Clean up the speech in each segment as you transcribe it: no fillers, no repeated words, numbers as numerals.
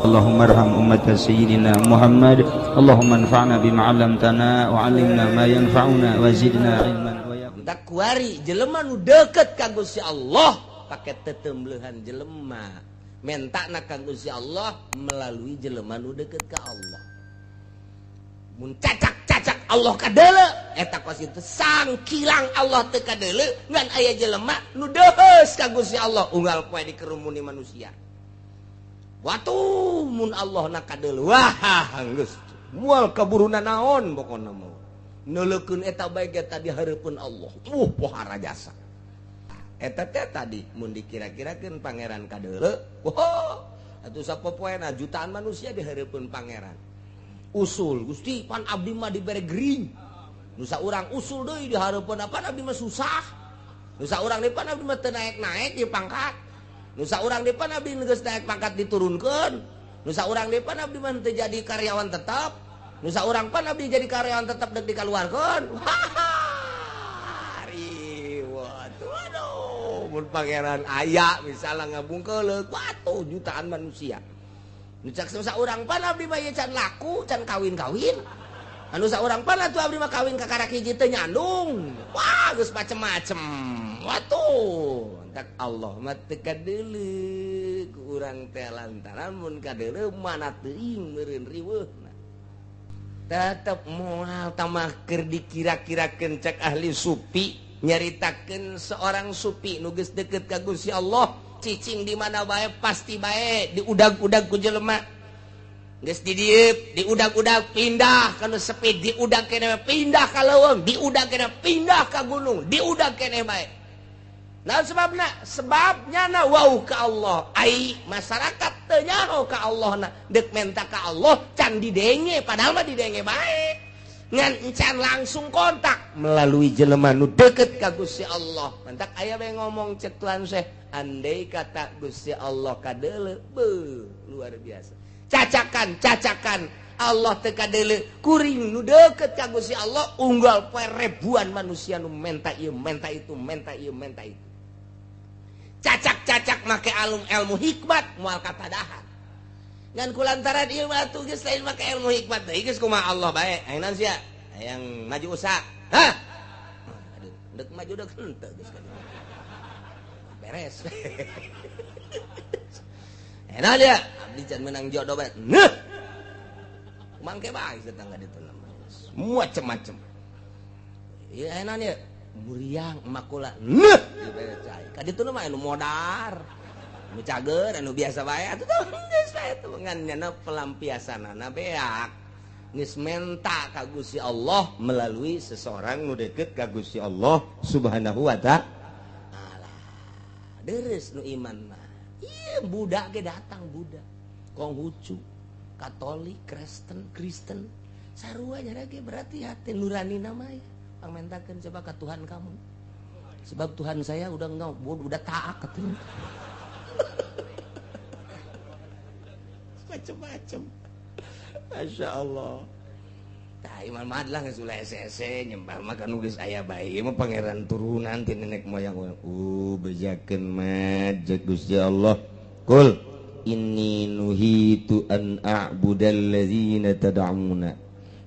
اللهم ارحم أمة سيدنا محمد اللهم انفعنا بما علمتنا وعلمنا ما ينفعنا وزدنا علما tak kuari jelema nu deket ka Gusti Allah pake tetemblehan jelema mentakna ka Gusti Allah melalui jelema nu deket ka Allah mun cacak-cacak Allah kadeule eta kos itu sangkilang Allah teu kadeule ngan aya jelema nu deus ka Gusti Allah unggal poe dikerumuni manusia. Watuh mun Allah na kadeul wah geus moal kaburuna naon pokona mah neulekeun eta bae eta di hareupeun Allah pohara jasa eta teh tadi mun dikira-kirakeun pangeran kadeul wah atuh sapopoena jutaan manusia di hareupeun pangeran usul Gusti pan abdi mah dibere gering nu saurang usul deui di hareupeun apa abdi mah susah nu saurang di pan abdi mah teu naek-naek ieu pangkat nu saurang di pan abdi geus naek pangkat diturunkeun nu saurang di pan abdi mah teu jadi karyawan tetap nu saurang pan abdi jadi karyawan tetap deuk dikaluarkeun riweuh aduh mun pangeran aya misalna ngabungkeuleuk watuh jutaan manusia nu cak saurang pan abdi mah can laku can kawin-kawin anu saurang pan atuh abdi mah kawin ka karak hiji teu nyandung wah geus macem-macem watuh tak Allah mah teu kadeuleu ku urang teh lantaran mun kadeuleu mana teuing meureun riweuhna tetep moal tamah keur dikira-kirakeun cek ahli supi nyaritakeun seorang supi nu geus deukeut ka Gusti Allah cicing di mana bae pasti bae diudag-udag ku jelema geus didieup diudag-udag pindah kana sepi diudag keneh pindah ka leuweung diudag keneh pindah ka gunung diudag keneh bae. Nah sebabnya na wau ka Allah ai masyarakat teu nyaho ka Allah na deuk menta ka Allah can didenge padahal mah didenge bae ngan encan langsung kontak melalui jelema nu deukeut ka Gusti Allah mentak aya bae ngomong cek Tuhan Syekh andai kata Gusti Allah kadeuleu beuh luar biasa cacakan Allah teu kadeuleu kuring nu deukeut ka Gusti Allah unggal poe ribuan manusia nu menta ieu menta itu menta ieu menta itu cacak-cacak make ilmu hikmat moal katadahan ngan kulantaran ieu mah atuh geus lain make ilmu hikmat deui geus kumaha Allah bae ayeuna sia hayang maju usaha hah aduh deuk maju deuk henteu geus beres enak dia abdi can menang jodoh bae nah mangke bae tetangga ditu macem-macem ieu enak dia muriang makula nah diberecai ka ditu mah anu modar anu cager anu biasa bae atuh geus bae teh nganna pelampiasanana beak geus menta ka Gusti Allah melalui seseorang nu deukeut ka Gusti Allah Subhanahu wa ta'ala deres nu iman mah ieu budak ge datang budak Konghucu Katolik Kristen sarua nya ge berarti hati nurani namanya pamentakeun coba ka Tuhan kamu sebab Tuhan saya udah taat katanya macam-macam Masya Allah tah iman madlah geus ulah ese-ese nyembah mah kan geus aya bae mah pangeran turunan ti nenek moyang bejakeun mah jeung Gusti Allah qul inni nuhitu an a'budal ladzina tad'una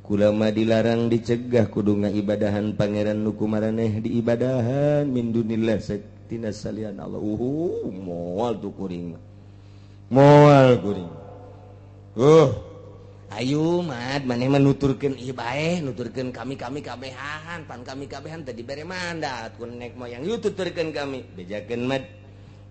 kulama dilarang dicegah kudu ngaibadahan pangeran nu kumaraneh diibadahan min dunillah saktina salian Allah moal tu kuring moal kuring ayo mad maneh menuturkeun ieu bae nuturkeun kami kabehan pan kami kabehan teh dibere mandat ku nenek moyang ieu tuturkeun kami bejakeun mad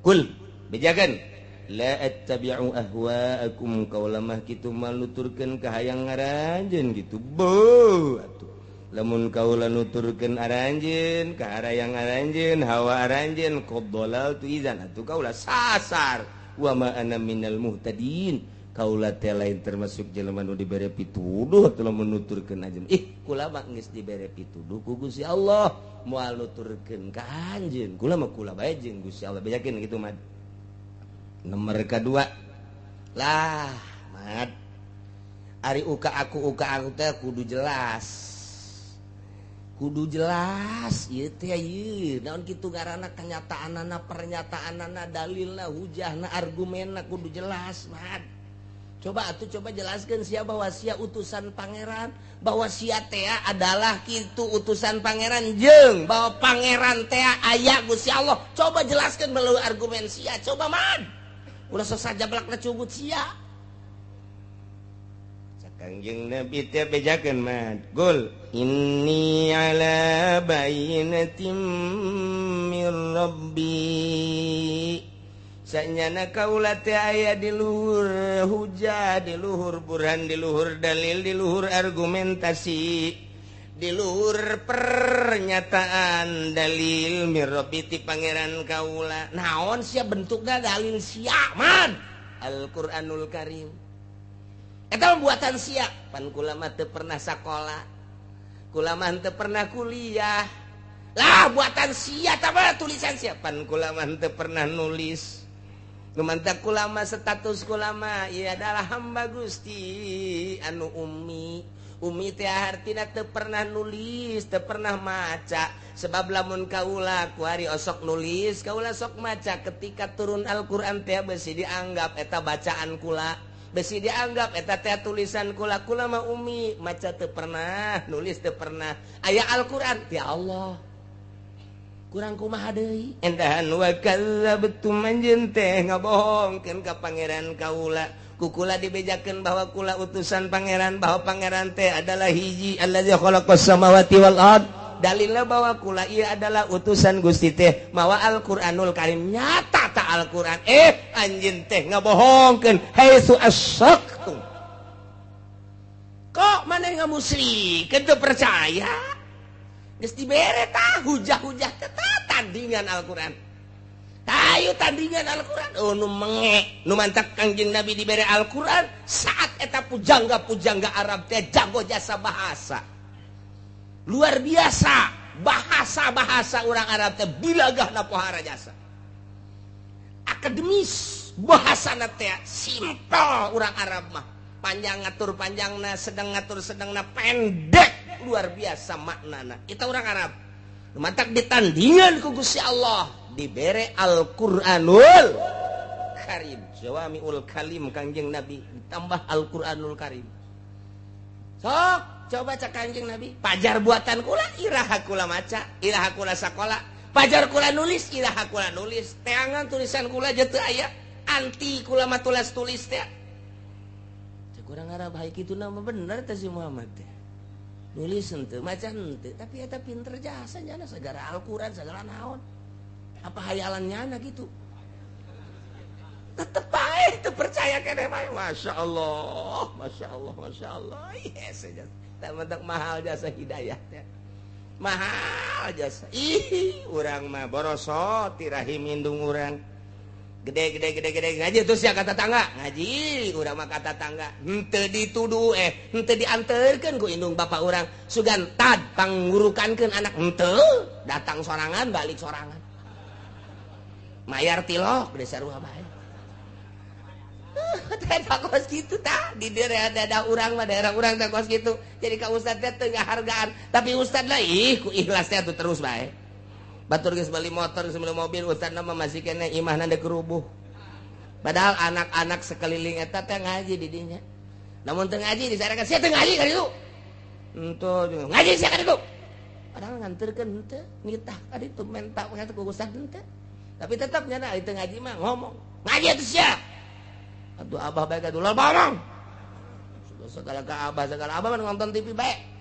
kul bejakeun la attabi'u ahwa'akum kaulamah kitu maluturkeun ka hayang ngaranjeun kitu beuh atuh lamun kaula nuturkeun aranjeun ka hayang aranjeun hawa aranjeun qadhalal tu izan atuh kaula sasar wa ma ana minal muhtadin kaula teh lain termasuk jelema nu dibere pituduh atuh lamun nuturkeun ajeun kula mah geus dibere pituduh ku Gusti Allah moal nuturkeun ka anjeun kula mah kula bae jeung Gusti Allah bejakeun kitu mah. Nomor kedua lah mad ari uka aku teh kudu jelas ieu teh ieu naon kitu ngaranna kenyataanana pernyataanana dalilna hujahna argumenna kudu jelas mad coba jelaskan sia bahwa sia utusan pangeran, bahwa sia teh adalah kitu utusan pangeran jeung bahwa pangeran teh aya Gusti Allah. Coba jelaskan melalui argumen sia. Coba man. Ulah saja belakna cugut sia. Kangjeng Nabi teh bejakeun mah. Gul inni ala bayyinatin mir rabbi. Sanyana kaula teh aya di luhur hujah, di luhur burhan, di luhur dalil, di luhur argumentasi, di luhur pernyataan dalil mirrobi ti pangeran kaula. Naon sia bentukna dalil sia man? Al-Qur'anul Karim. Eta buatan sia. Pan kula mah teu pernah sakola. Kula mah teu pernah kuliah. Lah buatan sia tah tulisan sia. Pan kula mah teu pernah nulis. Numantak kulama status kulama ia adalah hamba Gusti anu ummi teh artina teu pernah nulis teu pernah maca sebab lamun kaula kuari osok nulis kaula sok maca ketika turun Al-Qur'an teh besi dianggap eta bacaan kula besi dianggap eta teh tulisan kula mah ummi maca teu pernah nulis teu pernah aya Al-Qur'an ya Allah kurang kumaha deui endahan wa kadzabtum anjeun teh ngabohongkeun ka pangeran kaula kukula dibejakeun bahwa kula utusan pangeran bahwa pangeran teh adalah hiji allazi khalaqas samawati wal ard dalilna bahwa kula ieu adalah utusan Gusti teh mawa Al-Qur'anul Karim nyata ta Al-Qur'an anjeun teh ngabohongkeun haitsu asyaqtu kok maneh ngamusyrikeun teu percaya geus dibere tah hujah-hujah teh tandingan Al-Qur'an. Tayu tandingan Al-Qur'an. Oh nu menge, nu mantak Kangjeng Nabi dibere Al-Qur'an saat eta pujangga-pujangga Arab teh jago jasa bahasa. Luar biasa bahasa-bahasa orang Arab teh bilagahna pohara jasa. Akademis bahasana teh simpel orang Arab mah. Panjang ngatur panjangna, sedang ngatur sedangna, pendek luar biasa maknana. Itu orang Arab. Mantak ditandingan ku Gusti Allah dibere Al-Qur'anul Karim. Jawamiul Kalim Kangjeng Nabi ditambah Al-Qur'anul Karim. Sok coba cak Kangjeng Nabi. Pajar buatan kula iraha kula maca, iraha kula sakola. Pajar kula nulis, iraha kula nulis. Teangan tulisan kula je teu aya. Anti kula mah tulis teh. Kurang Arab haik itu nama bener teh si Muhammad teh. Nulis henteu, maca henteu, tapi eta pinter jasa nyana segala Al-Qur'an segala naon. Apa hayalan nyana gitu. Tetep bae teu percaya keneh mah. Masyaallah, masyaallah, masyaallah. Yes, tak mahal jasa hidayah teh. Mahal jasa. Ih, urang mah borosot ti rahim indung urang. Gede ngaji terus ya kata tangga ngaji urang mah kata tangga henteu dituduh henteu dianterkeun ku indung bapak urang sugan tad pangurukankeun anak henteu datang sorangan balik sorangan mayar tilok gede sarua bae teh kos kitu tah di daerah urang mah daerah urang teh kos kitu jadi ka ustad teh teu ngahargaan tapi ustad lah ku ikhlas teh terus bae batur geus beli motor geus beli mobil ustadna mah masih kene imahna deuk rubuh. Padahal anak-anak sekeliling eta teh ngaji di dinya. Namun teu ngaji disarekan sia teu ngaji ka ditu. Henteu ngaji sia ka ditu. Padahal nganterkeun henteu nitah ka ditu menta nya ku ustad henteu. Tapi tetap nya teu ngaji mah ngomong. Ngaji atuh sia. Atuh abah bae ka dulur ngomong. Segala ka abah segala abah mah nonton TV bae.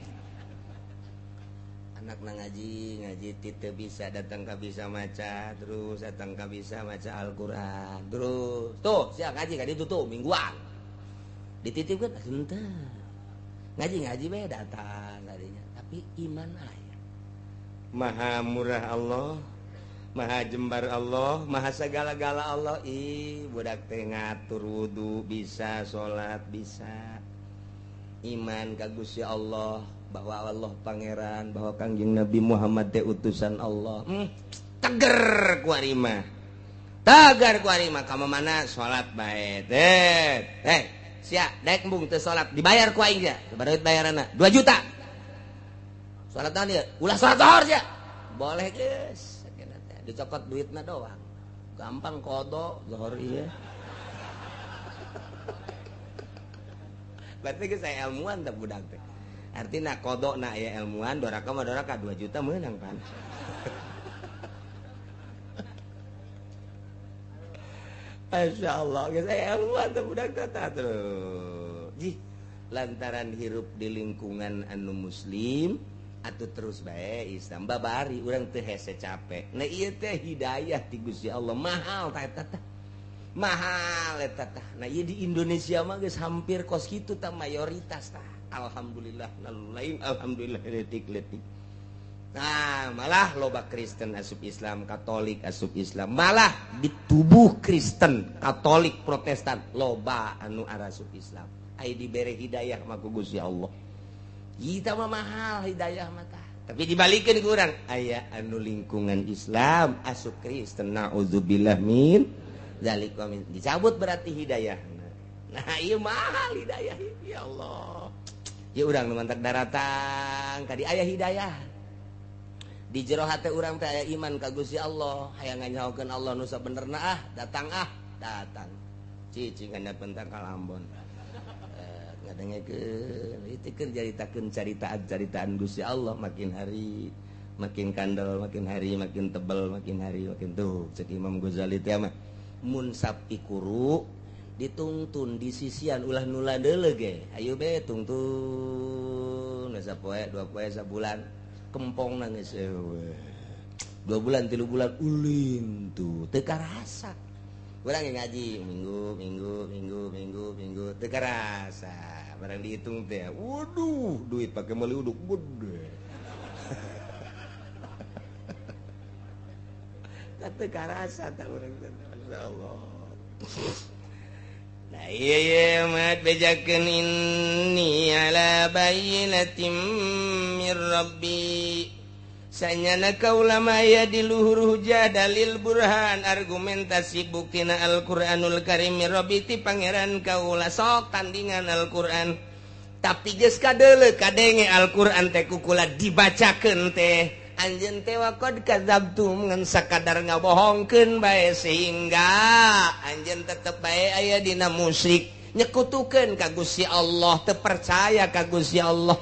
Anakna ngaji teu bisa datang ka bisa maca terus datang ka bisa maca Al-Qur'an terus tuh sia ngaji ka ditu tuh mingguan dititipkeun henteu ngaji bae datang tadinya tapi iman aya maha murah Allah maha jembar Allah maha segala-gala Allah budak teh ngatur wudu bisa salat bisa iman ka Gusti Allah bahwa Allah pangeran bahwa Kangjeng Nabi Muhammad teh utusan Allah teger ku ari mah tagar ku ari mah ka mana salat bae teh sia daek embung teu salat dibayar ku aing sia sabaraha bayaranna 2 juta salat naon ieu ulah salat zuhur sia boleh geus sakeuna teh dicokot duitna doang gampang kodo zuhur ieu Berarti geus saya ilmuwan teh budak teh. Artina kodokna aya ilmuwan, doraka mah doraka 2 juta meunang pan. Masya Allah, saya ilmuwan teh budak teh terus. Jih, lantaran hirup di lingkungan anu muslim atuh terus bae Islam babari urang teu hese capek. Nah ieu teh hidayah ti Gusti Allah mahal tah eta teh. Mahal eta tah. Nah ieu di Indonesia mah geus hampir kos kitu tah mayoritas tah. Alhamdulillah lain alhamdulillah letik. Nah, malah loba Kristen asup Islam, Katolik asup Islam. Malah di tubuh Kristen, Katolik, Protestan loba anu arasup Islam. Ai dibere hidayah mah ku Gusti Allah. Kita mah mahal hidayah mah tah. Tapi dibalikeun ku urang, aya anu lingkungan Islam asup Kristen. Nauzubillah min zalika min. Dicabut berarti hidayah. Nah, ieu mahal hidayah ya Allah. Ya urang nu mantak daratan kadi aya hidayah. Di jero hate urang teh aya iman ka Gusti Allah, hayang nganyahokeun Allah nu sabenerna datang. Cicing handap pentang ka Lambon. Ngadengekeun ieu teh keur carita-caritaan Gusti Allah makin hari makin kandel, makin hari makin tebel, makin hari makin tuh cek Imam Ghazali teh mah mun sapi kuru ditungtun di sisian ulah nula deuleu ge ayo be tungtun sapoe 2 poe sabulan kempong nangis 2 bulan 3 bulan ulin tuh teu karasa urang ngaji minggu teu karasa barang dihitung teh waduh duit pake meuli uduk gede teu karasa tah urang teh masyaallah. Nah iya mat bejakeun inni ala bayyinatin mir rabbi sanyana kaula maya di luhur hujah dalil burhan argumentasi buktina Al-Qur'anul Karim mir rabbi ti pangeran kaula sok tandingan Al-Qur'an tapi geus kadeuleu kadenge Al-Qur'an teh kukula dibacakeun teh anjeun teh waqad kadzabtum ngan sakadar ngabohongkeun bae sehingga anjeun tetep bae aya dina musyrik nyekutukeun ka Gusti Allah teu percaya ka Gusti Allah.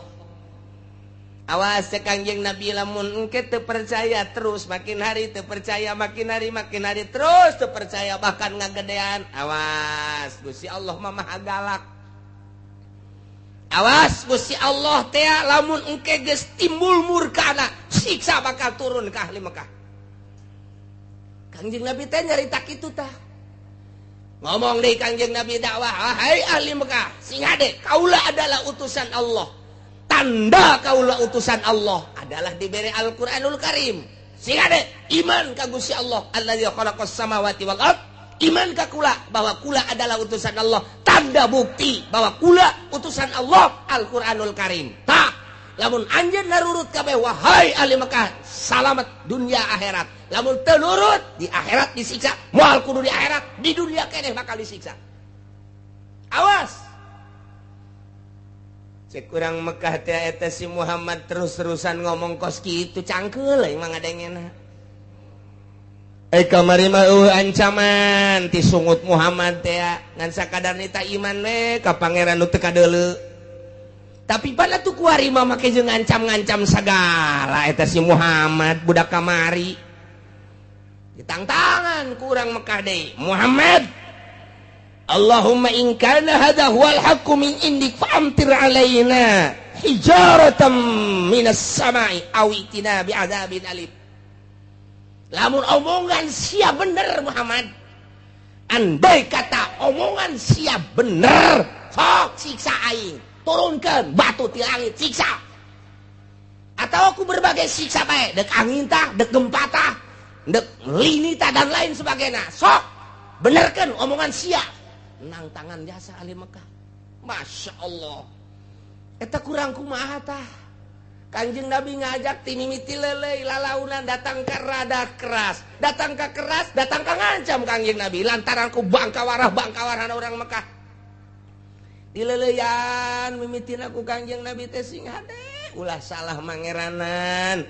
Awas teh Kangjeng Nabi lamun engke teu percaya terus makin hari teu percaya makin hari terus teu percaya bahkan ngagedean awas Gusti Allah mah maha galak. Awas Gusti Allah teh lamun engke geus timbul murkana siksa bakal turun ka ahli Mekah. Kangjeng Nabi teh nyarita kitu tah. Ngomong deui Kangjeng Nabi dakwah, "Hai ahli Mekah, sing hade kaula adalah utusan Allah." Tanda kaula utusan Allah adalah diberi Al-Qur'anul Karim. Sing hade iman ka Gusti Allah, allazi khalaqas samawati wal ard. Iman ka kula bahwa kula adalah utusan Allah. Tanda bukti bahwa kula utusan Allah Al-Qur'anul Karim. Tah, lamun anjeun narurut kabeh wahai ahli Mekah, salamet dunia akhirat. Lamun teu nurut di akhirat disiksa, moal kudu di akhirat, di dunia keneh bakal disiksa. Awas. Cek urang Mekah teh eta si Muhammad terus-terusan ngomong kos kitu cangkeul euy mah ngadengena. Kamari mah ancaman ti sungut Muhammad teh ngan sakadar nita iman we ka pangeran nu teu kadeuleu. Tapi pada tuh kuari mah make jeung ngancam-ngancam sagala eta si Muhammad budak kamari. Ditangtangan ku urang Mekah deui. Muhammad, Allahumma in kana hadha huwal haqqu min indik fa'amtir alaina hijaratan minas sama'i aw itina bi'adzabin alim. Lamun omongan sia bener Muhammad, andai kata omongan sia bener, sok siksa aing, turunkan batu ti langit siksa. Atau aku berbagai siksa bae, dek angin tah, dek gempa tah, dek lini tah dan lain sebagainya. Sok benerkan omongan sia. Nang tangan jasa ahli Mekah. Masya Allah. Eta kurang kumaha tah. Kanjeng Nabi ngajak ti mimiti lelei lalaunan datang ke rada keras, datang ke keras, datang ke ngancam Kanjeng Nabi lantaran ku bangkawarah orang Mekah. Dileleyan mimitin aku Kanjeng Nabi teh sing hade ulah salah mangeranan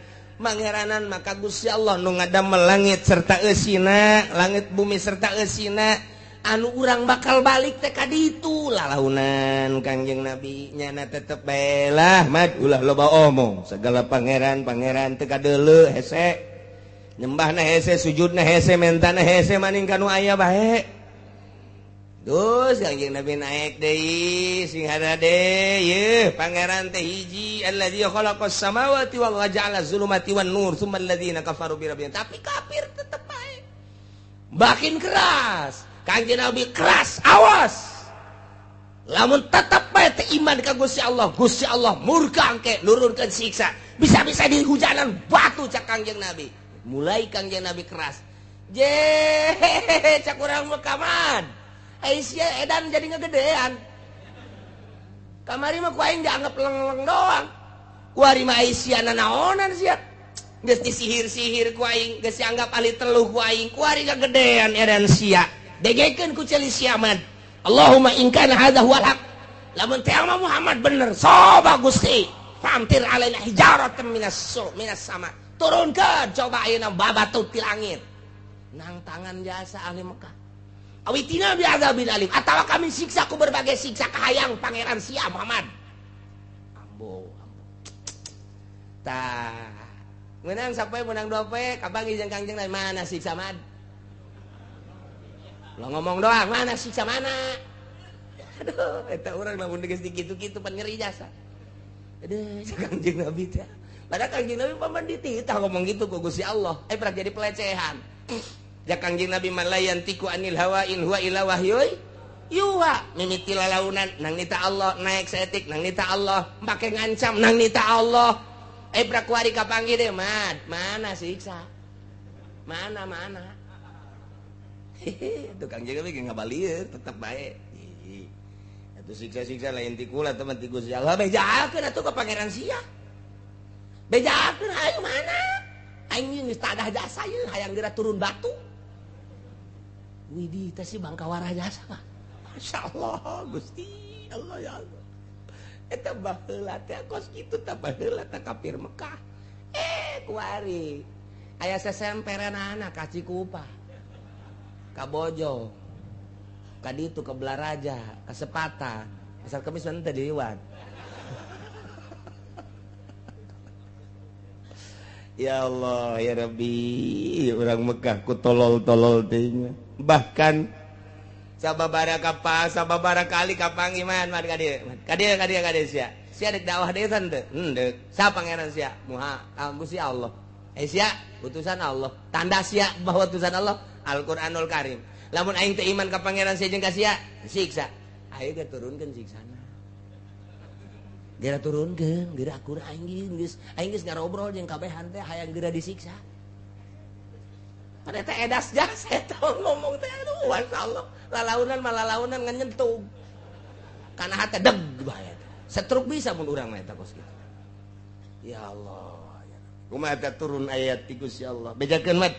maka Gusti Allah nu ngadamel langit serta eusina, langit bumi serta eusina anu urang bakal balik teh ka ditu lalaunan Kangjeng Nabi nyana tetep bae lah mad ulah loba omong segala pangeran teu kadeuleu hese nyembahna hese sujudna hese mentana hese maning kanu aya bae. Terus Kangjeng Nabi naik deui sing hadade ye pangeran teh hiji alladzi khalaqas samawati wal ja'ala zulumati wan nur tsumma alladzina kafaru bi rabbihim tapi kafir tetep bae makin keras Kangjeng Nabi keras awas lamun tetep bae teh iman ka Gusti Allah murka engke nurunkeun siksa bisa-bisa dihujanan batu cak Kangjeng Nabi mulai Kangjeng Nabi keras je cak urang mah kaman Aisyah edan jadi ngegedean kamari mah ku aing dianggap leng-leng doang ku ari mah Aisyah nanaonan sia geus disihir-sihir ku aing geus dianggap ahli teluh ku aing ku ari ngegedean edan sia degekeun ku ceuli sia mad Allahumma in kana hadza huwal haq lamun teh mah Muhammad bener soba Gusti famtir alaina hijaratan minas sama turunkeun coba ayeuna babatut ti langit nang tangan jasa ahli Mekah awitina bi'adzabin alim atawa kami siksa ku berbagai siksa kahayang pangeran sia Muhammad ambo tah menang sampai menang dope kabangi jeung Kangjeng Nabi mana siksa mad lo ngomong doang mana siksa mana aduh eta urang lamun geus dikitu-kitu pan nyeri jasa aduh Kangjeng Nabi teh padahal Kangjeng Nabi paman dititah ngomong gitu ku Gusti Allah pernah jadi pelecehan ya Kangjeng Nabi malayantiku anil hawa in huwa illa wahyun yuha mimiti lalaunan nang nita Allah naik setik nang nita Allah make ngancam nang nita Allah prakuari kapanggih deh mad mana siksa mana itu Kangjeng Nabi ngabalieur tetep bae itu siksa-siksa lain ti kula teman ti Gusti Allah bejakeun atuh ka pangeran sia bejakeun ayo mana aing geus tadah jasa ieu hayang geura turun batu widih teh si bangka warah jasa mah masyaallah Gusti Allah ya Allah eta baheula teh kos kitu teh baheula teh kafir Mekah kuari aya sesemperanana ka Cikupa ka Bojong ka ditu ke Belaraja ka Sepatan asal kemis teh diliwat ya Allah ya Rabbi urang Mekah ku tolol-tolol teh bahkan sababara kali kapangiman mad kadieu sia dek dakwah desan teu henteu sa pangeran sia muha Gusti Allah sia utusan Allah tanda sia bahwa utusan Allah Al-Qur'anul Karim lamun aing teu iman ka pangeran sia jeung ka sia siksa ayo ge turunkeun siksana geura turunkeun geura akur aing geus ngarobrol jeung kabehan teh hayang geura disiksa pada teh edas jas eta ngomong teh aduh masyaallah lalaunan nganyentug kana hate deg bae setruk bisa mun urang mah eta kos kitu ya Allah kumaha eta turun ayat ti Gusti Allah bejakeun mat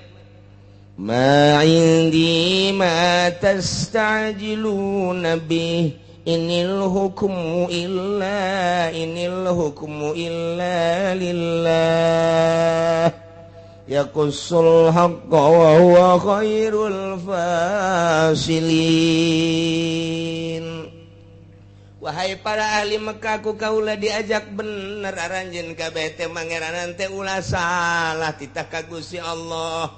ma indi ma tastajiluna bih inil hukmu illa lillah yaqussul haqqa wa huwa khairul fasilin. Wahai para ahli Mekah ku kaula diajak bener aranjeun kabeh teh mangeranan teh ulah salah titah ka Gusti Allah.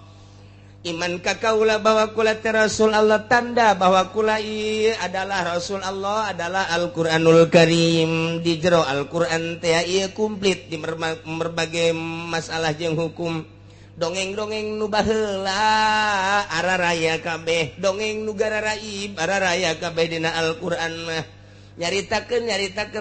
Iman ka kaula bahwa kula teh Rasul Allah tanda bahwa kula ieu adalah Rasul Allah adalah Al-Qur'anul Karim di jero Al-Qur'an teh ieu komplit di berbagai masalah jeung hukum. Dongeng-dongeng nu baheula araraya kabeh dongeng nu gararaib araraya kabeh dina Al-Qur'an mah nyaritakeun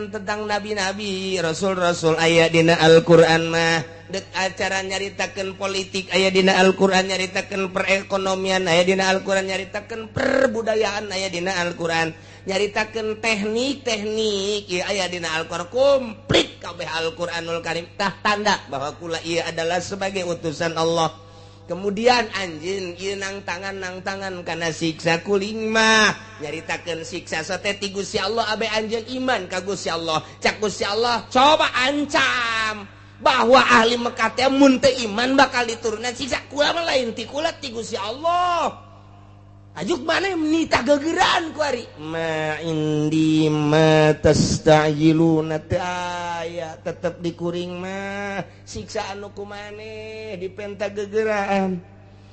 tentang nabi-nabi rasul-rasul aya dina Al-Qur'an mah dek acara nyaritakeun politik aya dina Al-Qur'an nyaritakeun perekonomian aya dina Al-Qur'an nyaritakeun perbudayaan aya dina Al-Qur'an nyaritakeun teknik ieu aya dina Al-Qur'an komplit kabeh Al-Qur'anul Karim tah tanda bahwa kula ieu adalah sebagai utusan Allah. Kemudian anjeun ieu nang tangan kana siksa kuling mah nyaritakeun siksa sate ti Gusti Allah abe anjeun iman ka Gusti Allah cak Gusti Allah coba ancam bahwa ahli Mekah teh mun teu iman bakal diturunkan siksa kula mah lain ti kula ti Gusti Allah ajuk mana menita gegeran ku ari ma indi ma tastajiluna aya tetep dikuring mah siksa anu ku maneh dipenta gegeraan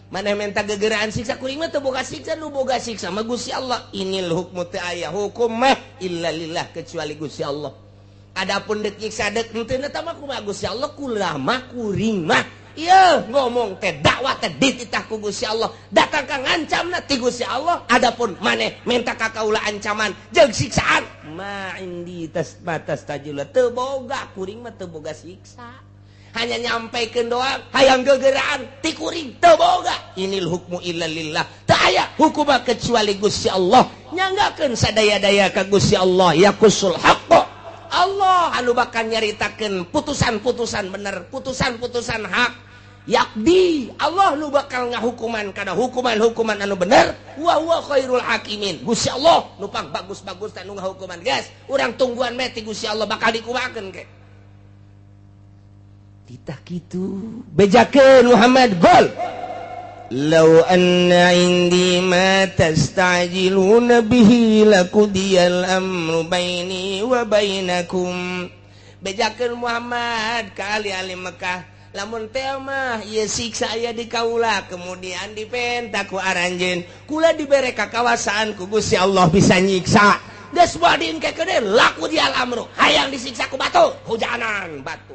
maneh menta gegeraan siksa kuring mah teu boga siksa nu boga siksa mah Gusti Allah inil hukmu teu aya hukum mah illa lillah kecuali Gusti Allah adapun deuk nyiksa deuk teu na mah kumaha Gusti Allah kulah mah kuring mah iya ngomong teh dakwah teh dititah ku Gusti Allah datang ka ngancamna ti Gusti Allah adapun maneh minta ka kaula ancaman jeung siksaan ma indi tasbatas tajula teu boga kuring mah teu boga siksa hanya nyampaikeun doang hayang gegeraan ti kuring teu boga inil hukmu illa lillah teu aya hukum kecuali Gusti Allah nyanggakeun sadaya-daya ka Gusti Allah yaqusul haqq Allah anu bakal nyaritakeun putusan-putusan bener putusan-putusan hak yakdi Allah nu bakal ngahukuman kana hukuman-hukuman anu bener wa huwa khairul hakimin Gusti Allah nu pang bagus-bagus anu ngahukuman guys urang tungguan meh ti Gusti Allah bakal dikumakeun ke titah kitu bejakeun Muhammad gol law anna indi ma tastajiluna bihi lakudiyal amru baini wa bainakum bejakeun Muhammad ka ahli Mekah lamun teh mah ieu siksa aya di kaula kemudian dipenta ku aranjeun kula dibere kakawasaan ku Gusti Allah bisa nyiksa geus badin kekeudeun laku dial amru hayang disiksa ku batu hujanan batu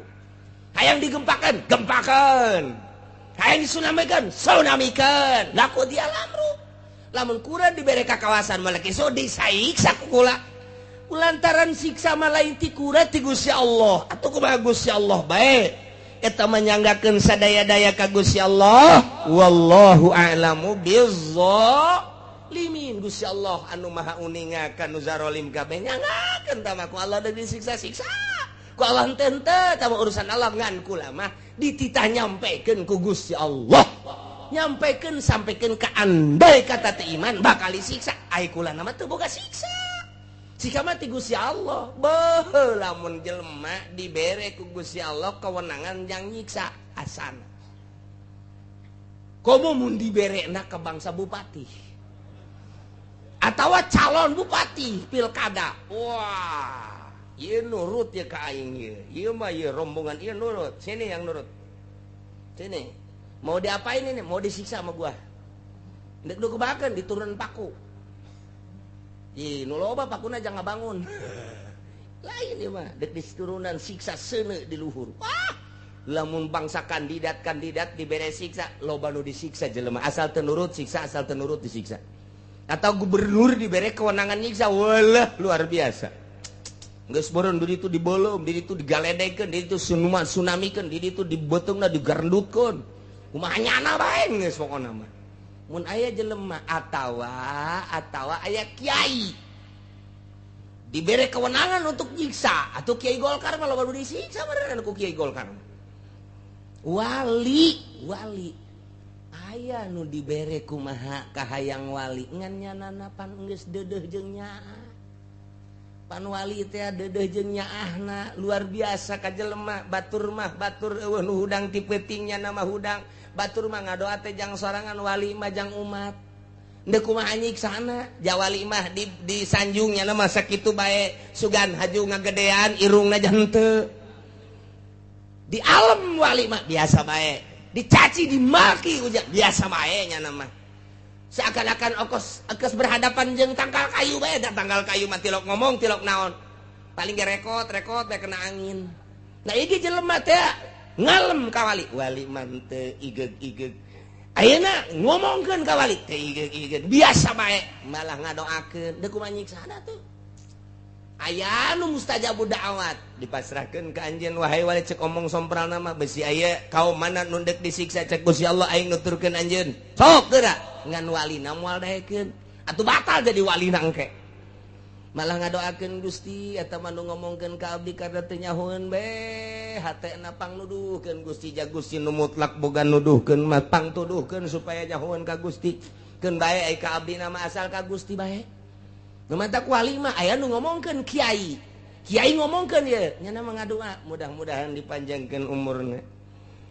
hayang digempakeun gempakeun hayang disunamikeun sunamikeun laku dial amru lamun kurang dibere kakawasan malaki so disaiksa ku kula kulantaran siksa mah lain ti kura ti Gusti Allah atuh kumaha Gusti Allah bae eta menyanggakeun sadaya-daya ka Gusti Allah wallahu a'lamu bizzalimin Gusti Allah anu maha uningakan nu zarolim kabeh nyanggakeun tah ku Allah deui disiksa-siksa ku Allah henteu tah urusan Allah ngan kula mah dititah nyampaikeun ku Gusti Allah nyampaikeun sampaikeun ka andai kata teu iman bakal disiksa ai kula mah teu boga siksa siksa mah ti Gusti Allah beuh lamun jelema dibere ku Gusti Allah kewenangan yang nyiksa asana komo mun diberena ke bangsa bupati atawa calon bupati pilkada wah ieu nurut ya ka aing ieu mah ieu rombongan ieu nurut sini yang nurut sini mau diapain ini mau disiksa sama gua ndek du kebakeun diturun paku ih nu loba pakuna jangan bangun lain ieu mah dek diturunan siksa seuneu di luhur wah lamun bangsa kandidat dibere siksa loba nu disiksa jelema asal teu nurut siksa asal teu nurut disiksa atau gubernur dibere kewenangan nyiksa walah luar biasa geus beureun di ditu dibolom di ditu digaledekeun di ditu sunamikeun di ditu dibeutungna digarndutkeun kumaha nyana bae geus pokona mah mun aya jelema atawa aya kiai dibere kewenangan untuk nyiksa atau kiai Golkar mah loba nu disiksa beneran ku kiai Golkar wali aya nu dibere kumaha kahayang wali ngan nyanana pan geus deudeuh jeung nyaah pan wali teh deudeuh jeung nyaahna luar biasa ka jelema batur eueuh nu hudang ti peutingnya nama hudang batur mah ngadoa teh jang sorangan wali mah jang umat ndeu kumaha nyiksana jawali mah di sanjungnya nama sakitu bae sugan haju ngagedean irungna jang henteu di alam wali mah biasa bae dicaci dimaki ujang biasa bae nya nama seakan-akan okos berhadapan jeung tangkal kayu bae da tangkal kayu mah tilok ngomong tilok naon paling ge rekot bae kena angin nah ieu jelema teh ngalem ka wali mah teu igeg ayeuna ngomongkeun ka wali teu igeg biasa bae malah ngadoakeun deuk kumaha nyiksana tuh aya nu mustajabud da'awat dipasrahkeun ka anjeun wahai wali cek omong sompralna mah besi aya kaum mana nu deuk disiksa cek Gusti Allah aing nuturkeun anjeun sok geura ngan walina moal daekeun atuh batal jadi walina engke malah ngadoakeun Gusti eta mah nu ngomongkeun ka abdi kada teu nyahoeun be hatena pang nuduhkeun Gusti ja Gusti nu mutlak boga nuduhkeun mah pang tuduhkeun supaya nyahoeun ka Gusti keun bae ai ka abdi mah asal ka Gusti bae nu mata ku wali mah aya nu ngomongkeun kiai ngomongkeun ye nya mah ngadoa mudah-mudahan dipanjangkeun umurna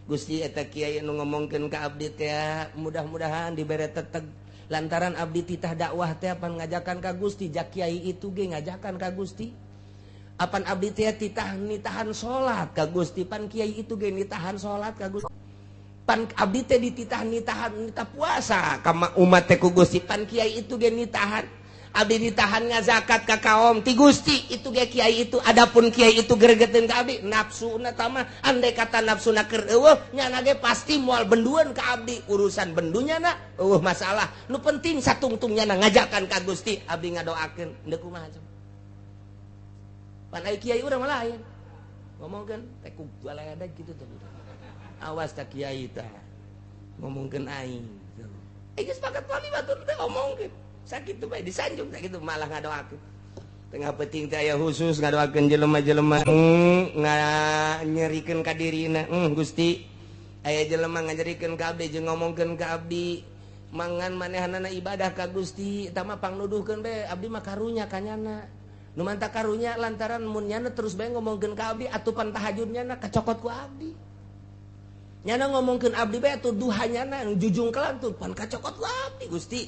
Gusti eta kiai nu ngomongkeun ka abdi teh mudah-mudahan dibere teteg lantaran abdi titah dakwah teh apan ngajakan ka Gusti, jak kiai itu ge ngajakan ka Gusti. Apan abdi teh titah nitahan salat ka Gusti, pan kiai itu ge nitahan salat ka Gusti. Pan abdi teh dititah nitahan nita puasa ka umat teh ku Gusti, pan kiai itu ge nitahan. Abdi ditahan ngazakat ka kaum ti Gusti, itu ge kiai itu. Adapun kiai itu gregeteun ka abdi, nafsuna tama andai kata nafsuna keur eueuh nyana ge pasti moal bendueun ka abdi. Urusan bendunya na eueuh masalah. Nu penting satungtungnya na ngajakan ka Gusti, abdi ngadoakeun. Deuk kumaha coba. Pan ai kiai urang mah lain. Ngomongkeun teh ku balada kitu teh. Awas ta kiai teh. Ngomongkeun aing. Geus pakat wali batur teh omongkeun. Sakit tuh bae disanjung sakitu malah ngadoakeun. Tengah penting teh aya khusus ngadoakeun jelema-jelema nyerikeun ka dirina. Gusti, aya jelema ngajarikeun ka abdi jeung ngomongkeun ka abdi, mangan manehanana ibadah ka Gusti, eta mah pangnuduhkeun bae abdi mah karunya kanyana. Nu manta karunya lantaran mun nyana terus bae ngomongkeun ka abdi atupan tahajudnya na kacokot ku abdi. Nyana ngomongkeun abdi bae atuh duhanya na jujung kelan tuh pan kacokot ku abdi Gusti.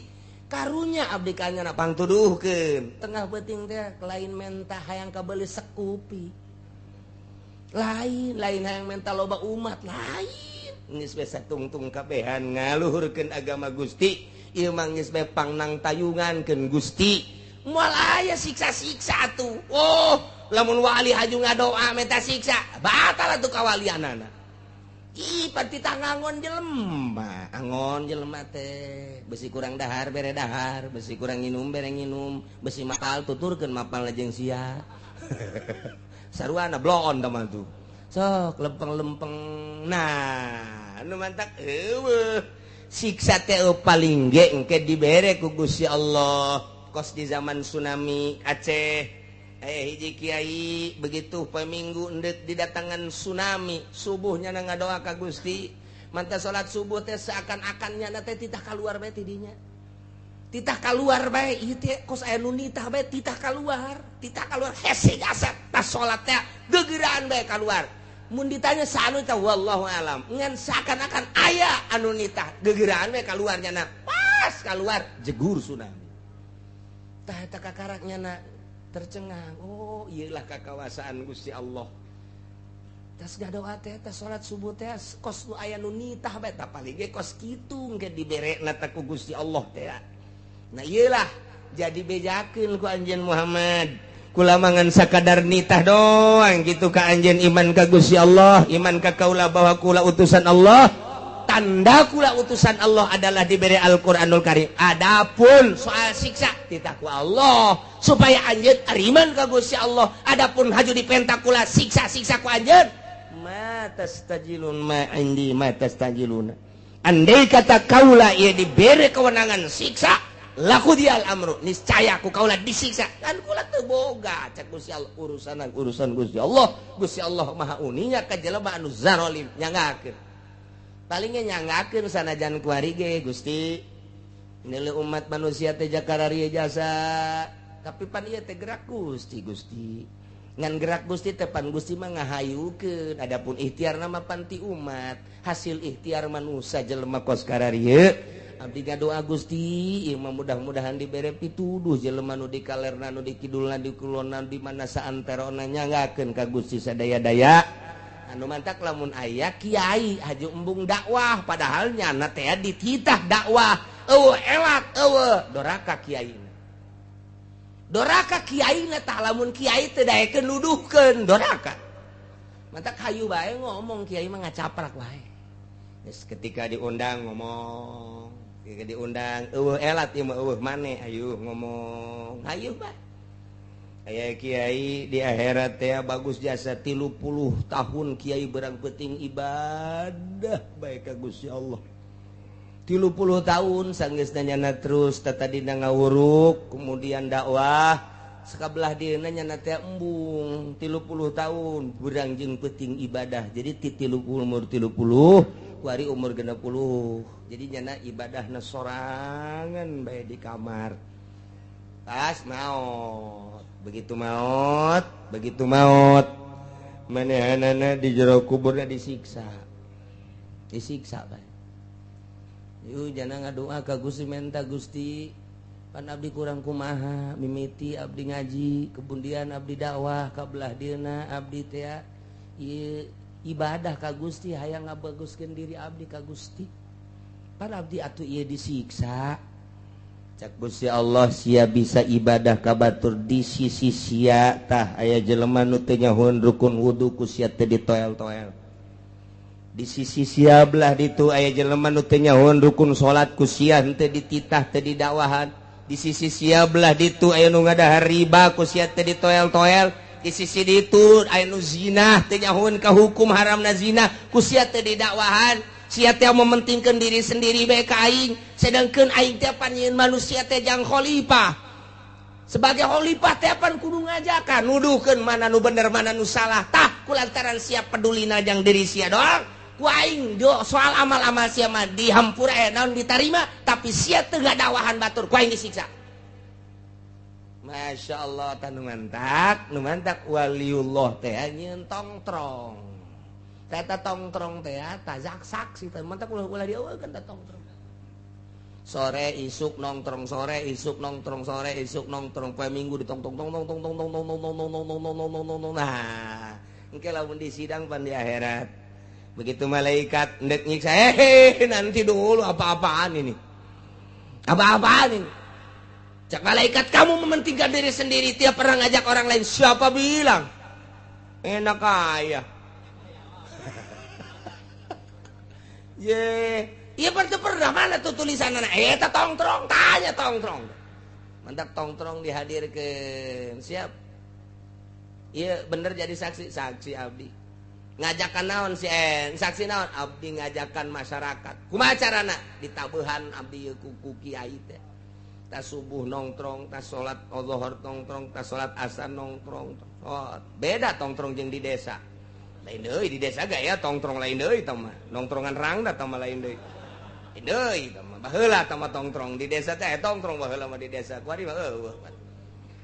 Karunya abdi kanyana pangtuduhkeun. Tengah beuting teh lain menta hayang kabeuli sekupi. Lain hayang menta loba umat lain. Geus bae satungtung kabehan ngaluhurkeun agama Gusti. Ieu mah geus bae pangnang tayungankeun Gusti. Moal aya siksa-siksa tuh. Oh, lamun wali haju ngadoa menta siksa, batal atuh kawalianana. Pati tangangon jelema, angon jelema teh besi kurang dahar bere dahar, besi kurang nginum bere nginum, besi mapal tuturkeun mapal jeung sia. Saruana bloon teman tuh. Sok lempeng-lempeng. Nah, anu mantak eueuh. Siksa teh paling ge engke dibere ku Gusti Allah. Kos di zaman tsunami Aceh. Hiji kiai begitu peminggu endek didatangan tsunami, subuhnya na ngadoa ka Gusti, manta salat subuh teh seakan-akannya na teh titah kaluar bae ti dinya. Titah kaluar bae ieu teh kos aya nu nitah bae titah kaluar hese jasad tas salat teh gegeuraan bae kaluar. Mun ditanya saanu teh wallahu alam, ngan seakan-akan aya anu nitah gegeuraan bae kaluarnya na pas kaluar jegur tsunami. Tah eta kakaraknya na tercengang. Oh iyalah kakawasaan Gusti Allah. Tas gadoa teh tas salat subuh teh kos nu aya nu nitah bae tah paling ge kos kitu engke diberekna teh ku Gusti Allah teh. Nah iyalah jadi bejakeun ku anjeun Muhammad. Kula mangan sakadar nitah doang gitu ka anjeun iman ka Gusti Allah, iman ka kaula bahwa kula utusan Allah. Tanda kula utusan Allah adalah diberi Al-Quranul Karim. Adapun soal siksa titah ku Allah supaya anjeun ariman ka Gusti Allah. Adapun haju dipenta kula siksa-siksa ku anjeun ma tastajilun ma indi ma tastajiluna. Andai kata kaula ieu diberi kewenangan siksa laku dia al-amru niscaya ku kaula disiksa kan kula teu boga cak Gusti Allah urusan Gusti Allah. Gusti Allah maha uninya ka jelema anu zalim nyangakeun. Palingnya nyanggakeun sanajan kuari ge Gusti nilai umat manusia teh jakararieu jasa tapi pan ieu teh gerak Gusti ngan gerak Gusti teh pan Gusti mah ngahayukeun adapun ikhtiar nama panti umat hasil ikhtiar manusia jelema kos kararieu abdi ngadoa Gusti ieu mah mudah-mudahan dibere pituduh jelema nu di kalerna nu di kidulna di kulonna di mana saanterona nyanggakeun ka Gusti sadaya-daya. Anu mantak lamun aya kiai haju embung dakwah padahal nyana teh dititah dakwah eueuh elat eueuh doraka kiaina. Doraka kiaina tah lamun kiai teh daekeun nuduhkeun doraka. Mantak hayu bae ngomong kiai mah ngacaprak wae. Geus ketika diundang ngomong, ketika diundang eueuh elat ieu mah eueuh maneh ayo ngomong. Hayu bae. Aya kiai di akhirat teh bagus jasa 30 tahun kiai berang penting ibadah baik ka Gusti Allah. 30 tahun sanggeusna nyana terus tadi ngawuruk kemudian dakwah sakabelah dieuna nyana teh embung 30 tahun berang jeung penting ibadah. Jadi ti 30 umur 30 kuari umur 60. Jadi nyana ibadahna sorangan bae di kamar. Pas maot begitu maut manehanana di jero kuburna disiksa bae yuk jangan ngadoa ka Gusti menta Gusti pan abdi kurang kumaha mimiti abdi ngaji kemudian abdi dakwah ka belah dieuna abdi teh ieu ibadah ka Gusti hayang ngabaguskeun diri abdi ka Gusti pan abdi atuh ieu disiksa cak Gusti Allah sia bisa ibadah ka batur di sisi sia tah aya jelema nu teu nyahoeun rukun wudu ku sia teu ditoel-toel di sisi sia belah ditu aya jelema nu teu nyahoeun rukun salat ku sia henteu dititah teu didakwahan di sisi sia belah ditu aya nu ngadahar riba ku sia teu ditoel-toel di sisi ditu aya nu zina teu nyahoeun ka hukum haramna zina ku sia teu didakwahan sia teh mementingkeun diri sendiri bae ka aing sedangkeun aing teh pan nyieun manusia teh jang khalifah sebagai khalifah teh pan kudu ngajakan nuduhkeun mana nu bener mana nu salah tah kulantaran sia pedulina jang diri sia doang ku aing do soal amal-amal sia mah dihampura naon ditarima tapi sia teu ngadawahan batur ku aing disiksa. Masya Allah tah nu mantak waliullah teh nyieun tongtrong tata tongtrong teh tah saksi teh mantak ulah dieueukeun tah tongtrong sore isuk nongtrong sore isuk nongtrong sore isuk nongtrong poe minggu ditong tong tong tong tong tong tong tong tong tong tong tong tong tong nah engke lamun di sidang pan di akhirat begitu malaikat ndek nyiksa nanti dulu apa-apaan ini cak malaikat kamu mementingkan diri sendiri tiap pernah ngajak orang lain siapa bilang enak aja iya pernah mana tuh tulisan anak tongtrong tanya tongtrong mantak tongtrong dihadirkan siap iya bener jadi saksi abdi ngajakan naon si saksi naon abdi ngajakan masyarakat kumaha carana ditabuhan abdi ku kiai teh tas subuh nongtrong tas salat zuhur nongtrong tas salat asar nongtrong oh beda tongtrong jeung di desa lain deui di desa gaya tongtrong lain deui tah mah nongtrongan rangda tah mah lain deui deui tah mah baheula tah mah tongtrong di desa teh tongtrong baheula mah di desa kuari mah eueuh.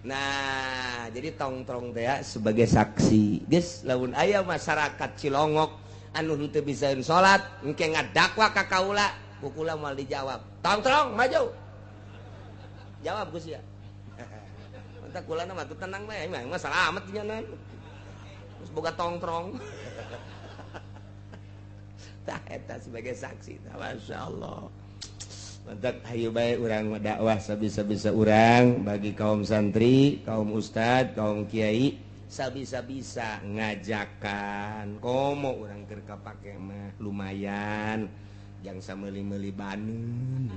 Nah jadi tongtrong teh sebagai saksi geus lamun aya masyarakat Cilongok anu henteu bisaeun salat engke ngadakwa ka kaula kukula moal dijawab tongtrong maju jawab Gus ya mantap kulana mah tenang bae mah salamet nyanan terus boga tongtrong tah eta sebagai saksi tah masyaallah mantap hayu bae urang dakwah sabisa-bisa urang bagi kaum santri kaum ustad kaum kiai sabisa-bisa ngajakan komo urang keur kapake mah lumayan jang sameuli-meuli baneun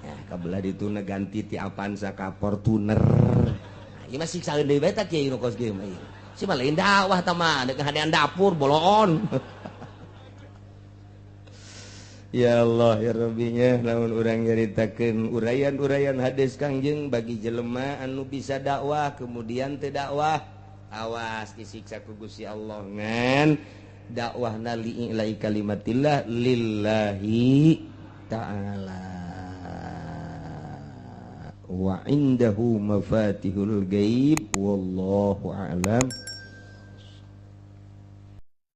ya kabelah ditu ganti ti Avanza ka Fortuner ieu mah siksaeun deui bae tah kiai nu kos kieu mah si mah lain dakwah tah mah deuk hadean dapur boloon ya Allah ya Rabbinya lamun urang nyaritakeun urayan-urayan hadis Kangjeng bagi jelema anu bisa dakwah kemudian teu dakwah awas disiksa ku Gusti Allah ngan dakwahna li ilahi kalimatillah lillahi ta'ala wa indahu mafatihul ghaib wallahu a'lam